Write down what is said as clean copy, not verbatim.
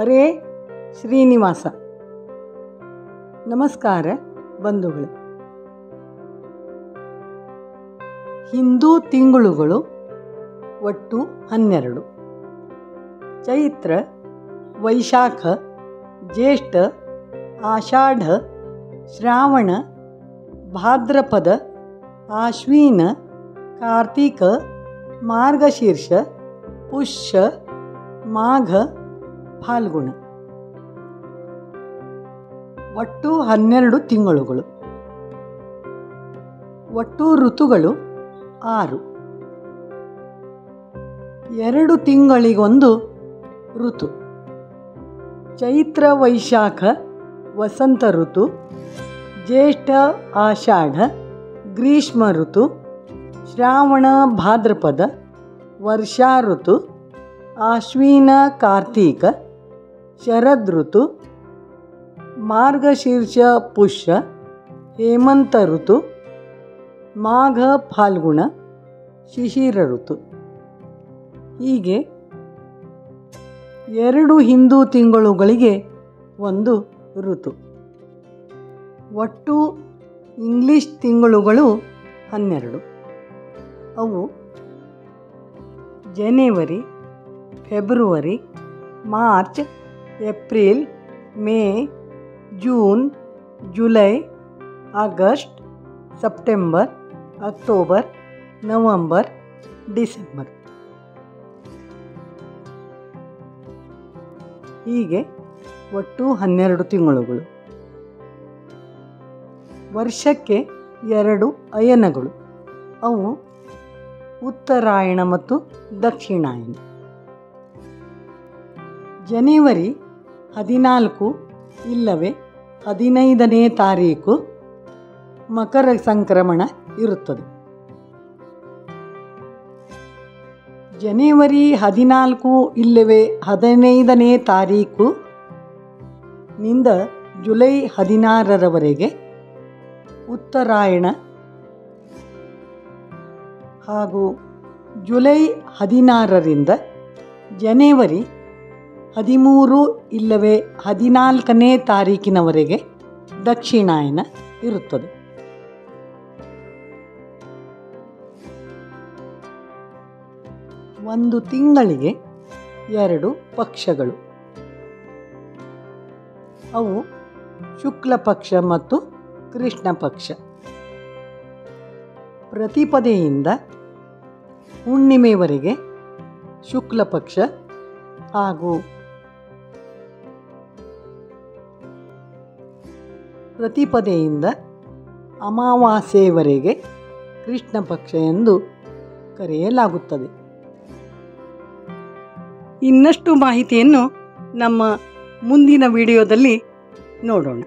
ಅರೇ ಶ್ರೀನಿವಾಸ. ನಮಸ್ಕಾರ ಬಂಧುಗಳೇ. ಹಿಂದೂ ತಿಂಗಳುಗಳು ಒಟ್ಟು 12. ಚೈತ್ರ, ವೈಶಾಖ, ಜ್ಯೇಷ್ಠ, ಆಷಾಢ, ಶ್ರಾವಣ, ಭಾದ್ರಪದ, ಆಶ್ವೀನ, ಕಾರ್ತಿಕ, ಮಾರ್ಗಶೀರ್ಷ, ಪುಷ್ಯ, ಮಾಘ, ಫಾಲ್ಗುಣ. ಒಟ್ಟು 12 ತಿಂಗಳುಗಳು. ಒಟ್ಟು ಋತುಗಳು 6. 2 ತಿಂಗಳಿಗೊಂದು ಋತು. ಚೈತ್ರ ವೈಶಾಖ ವಸಂತ ಋತು, ಜ್ಯೇಷ್ಠ ಆಷಾಢ ಗ್ರೀಷ್ಮ ಋತು, ಶ್ರಾವಣ ಭಾದ್ರಪದ ವರ್ಷಾ ಋತು, ಆಶ್ವೀನ ಕಾರ್ತೀಕ ಶರದ್ ಋತು, ಮಾರ್ಗಶೀರ್ಷ ಪುಷ್ಯ ಹೇಮಂತ ಋತು, ಮಾಘ ಫಾಲ್ಗುಣ ಶಿಶಿರ ಋತು. ಹೀಗೆ 2 ಹಿಂದೂ ತಿಂಗಳುಗಳಿಗೆ ಒಂದು ಋತು. ಒಟ್ಟು ಇಂಗ್ಲಿಷ್ ತಿಂಗಳುಗಳು 12. ಅವು ಜನವರಿ, ಫೆಬ್ರವರಿ, ಮಾರ್ಚ್, ಏಪ್ರಿಲ್, ಮೇ, ಜೂನ್, ಜುಲೈ, August, September, October, November, December. ಹೀಗೆ ಒಟ್ಟು 12 ತಿಂಗಳುಗಳು. ವರ್ಷಕ್ಕೆ 2 ಅಯನಗಳು. ಅವು ಉತ್ತರಾಯಣ ಮತ್ತು ದಕ್ಷಿಣಾಯನ. ಜನವರಿ 14 ಇಲ್ಲವೇ 15ನೇ ತಾರೀಕು ಮಕರ ಸಂಕ್ರಮಣ ಇರುತ್ತದೆ. ಜನವರಿ 14 ಇಲ್ಲವೇ 15ನೇ ತಾರೀಕು ನಿಂದ ಜುಲೈ 16ರವರೆಗೆ ಉತ್ತರಾಯಣ ಹಾಗೂ ಜುಲೈ 16ರಿಂದ ಜನವರಿ 13 ಇಲ್ಲವೇ 14ನೇ ತಾರೀಕಿನವರೆಗೆ ದಕ್ಷಿಣಾಯನ ಇರುತ್ತದೆ. ಒಂದು ತಿಂಗಳಿಗೆ 2 ಪಕ್ಷಗಳು. ಅವು ಶುಕ್ಲ ಪಕ್ಷ ಮತ್ತು ಕೃಷ್ಣ ಪಕ್ಷ. ಪ್ರತಿಪದೆಯಿಂದ ಹುಣ್ಣಿಮೆವರೆಗೆ ಶುಕ್ಲ ಪಕ್ಷ ಹಾಗೂ ಪ್ರತಿಪದೆಯಿಂದ ಅಮಾವಾಸ್ಯೆಯವರೆಗೆ ಕೃಷ್ಣ ಪಕ್ಷ ಎಂದು ಕರೆಯಲಾಗುತ್ತದೆ. ಇನ್ನಷ್ಟು ಮಾಹಿತಿಯನ್ನು ನಮ್ಮ ಮುಂದಿನ ವಿಡಿಯೋದಲ್ಲಿ ನೋಡೋಣ.